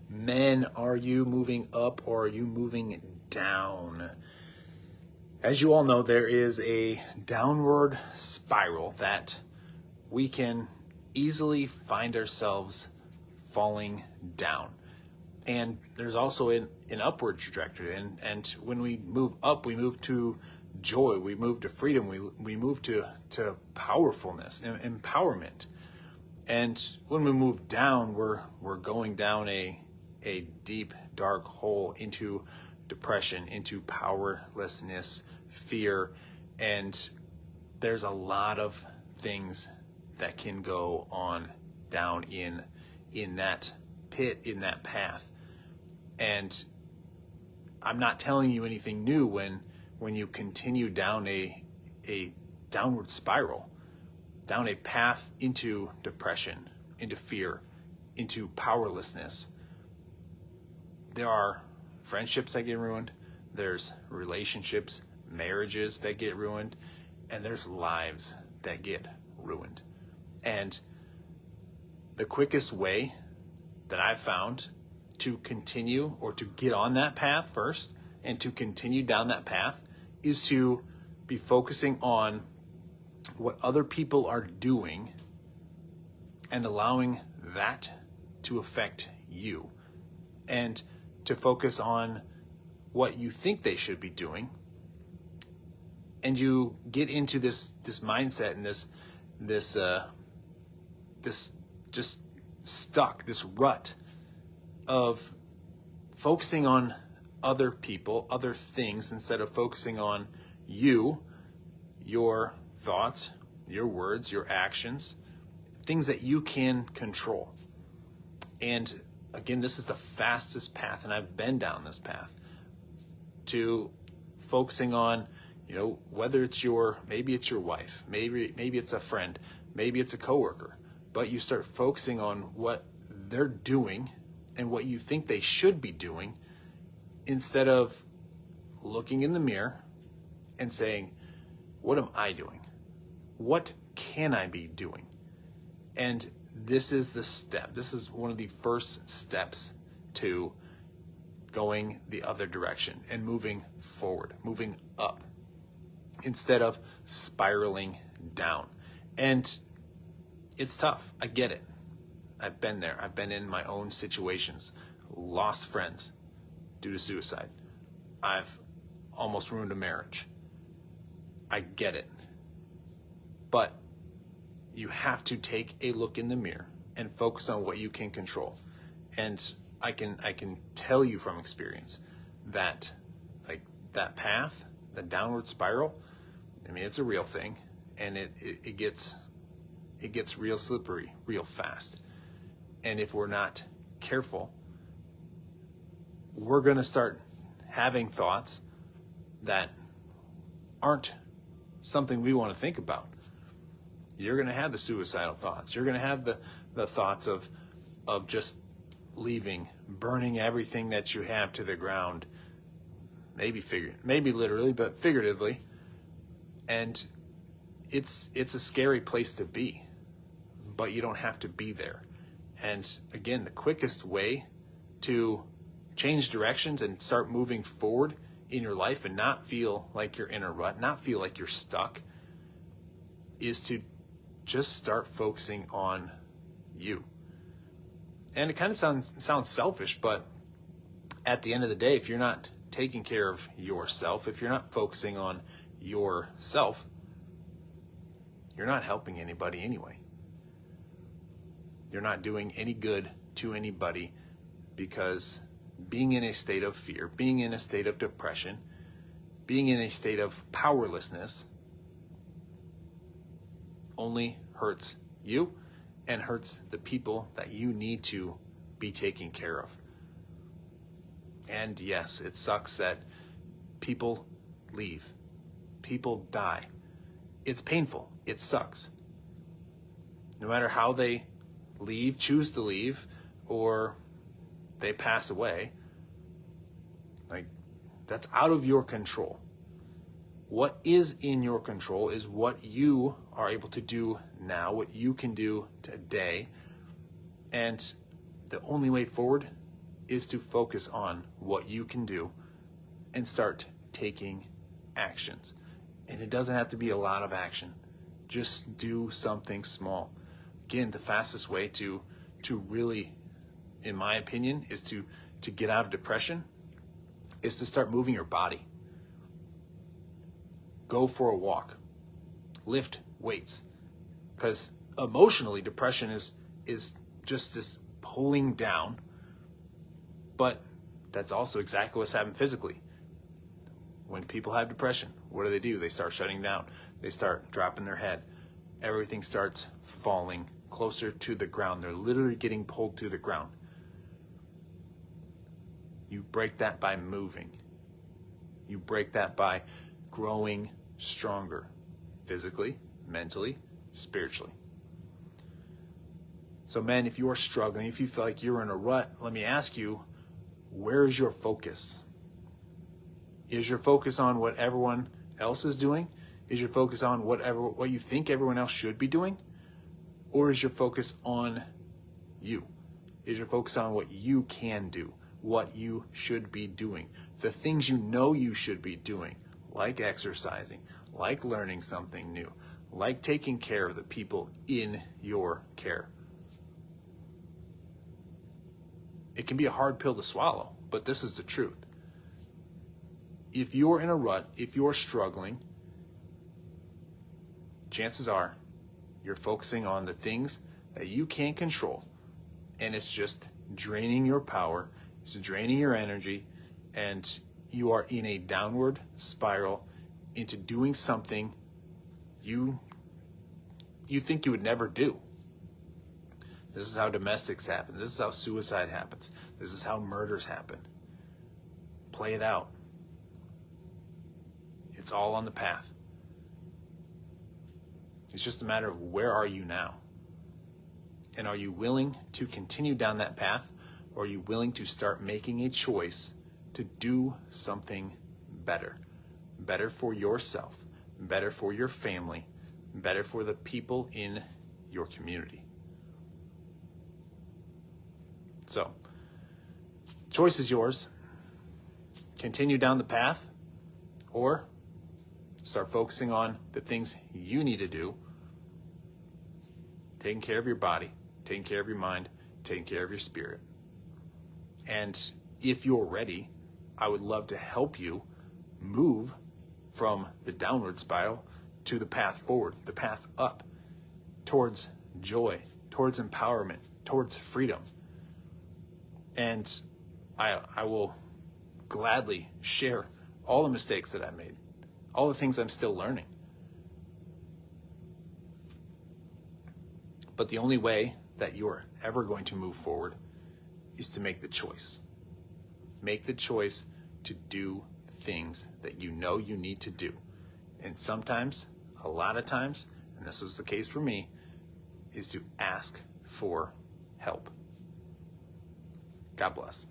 Men, are you moving up or are you moving down? As you all know, there is a downward spiral that we can easily find ourselves falling down. And there's also an upward trajectory. And when we move up, we move to joy, we move to freedom, we move to powerfulness and empowerment. And when we move down, we're going down a deep, dark hole into depression, into powerlessness, fear, and there's a lot of things that can go on down in that pit, in that path. And I'm not telling you anything new when you continue down a downward spiral, down a path into depression, into fear, into powerlessness. There are friendships that get ruined, there's relationships, marriages that get ruined, and there's lives that get ruined. And the quickest way that I've found to continue or to get on that path first and to continue down that path is to be focusing on what other people are doing and allowing that to affect you, and to focus on what you think they should be doing. And you get into this mindset and this just stuck, this rut of focusing on other people, other things, instead of focusing on you, your thoughts, your words, your actions, things that you can control. And again, this is the fastest path, and I've been down this path, to focusing on, whether it's maybe it's your wife, maybe it's a friend, maybe it's a coworker, but you start focusing on what they're doing and what you think they should be doing, instead of looking in the mirror and saying, what am I doing? What can I be doing? And this is the step. This is one of the first steps to going the other direction and moving forward, moving up, instead of spiraling down. And it's tough. I get it. I've been there. I've been in my own situations, lost friends due to suicide. I've almost ruined a marriage. I get it. But you have to take a look in the mirror and focus on what you can control. And I can tell you from experience that, like, that path, the downward spiral, I mean, it's a real thing, and it gets real slippery real fast. And if we're not careful, we're going to start having thoughts that aren't something we want to think about. You're going to have the suicidal thoughts. You're going to have the thoughts of just leaving, burning everything that you have to the ground, maybe literally, but figuratively. And it's a scary place to be, but you don't have to be there. And again, the quickest way to change directions and start moving forward in your life and not feel like you're in a rut, not feel like you're stuck, is to just start focusing on you. And it kind of sounds selfish, but at the end of the day, if you're not taking care of yourself, if you're not focusing on yourself, you're not helping anybody anyway. You're not doing any good to anybody, because being in a state of fear, being in a state of depression, being in a state of powerlessness only hurts you and hurts the people that you need to be taking care of. And yes, it sucks that people leave, people die. It's painful. It sucks. No matter how they leave, choose to leave, or they pass away, like, that's out of your control. What is in your control is what you are able to do now, what you can do today. And the only way forward is to focus on what you can do and start taking actions. And it doesn't have to be a lot of action. Just do something small. Again, the fastest way to really, in my opinion, is to get out of depression is to start moving your body. Go for a walk. Lift weights. Because emotionally, depression is just this pulling down. But that's also exactly what's happened physically. When people have depression, what do? They start shutting down. They start dropping their head. Everything starts falling closer to the ground. They're literally getting pulled to the ground. You break that by moving. You break that by growing stronger, physically, mentally, spiritually. So men, if you are struggling, if you feel like you're in a rut, let me ask you, where is your focus? Is your focus on what everyone else is doing? Is your focus on what you think everyone else should be doing? Or is your focus on you? Is your focus on what you can do, what you should be doing, the things you know you should be doing, like exercising, like learning something new, like taking care of the people in your care? It can be a hard pill to swallow, but this is the truth. If you're in a rut, if you're struggling, chances are you're focusing on the things that you can't control, and it's just draining your power, it's draining your energy, and you are in a downward spiral into doing something you think you would never do. This is how domestics happen. This is how suicide happens. This is how murders happen. Play it out. It's all on the path. It's just a matter of where are you now? And are you willing to continue down that path, or are you willing to start making a choice to do something better? Better for yourself, better for your family, better for the people in your community. So, choice is yours. Continue down the path, or start focusing on the things you need to do, taking care of your body, taking care of your mind, taking care of your spirit. And if you're ready, I would love to help you move from the downward spiral to the path forward, the path up, towards joy, towards empowerment, towards freedom. And I will gladly share all the mistakes that I made, all the things I'm still learning. But the only way that you're ever going to move forward is to make the choice. Make the choice to do things that you know you need to do. And sometimes, a lot of times, and this was the case for me, is to ask for help. God bless.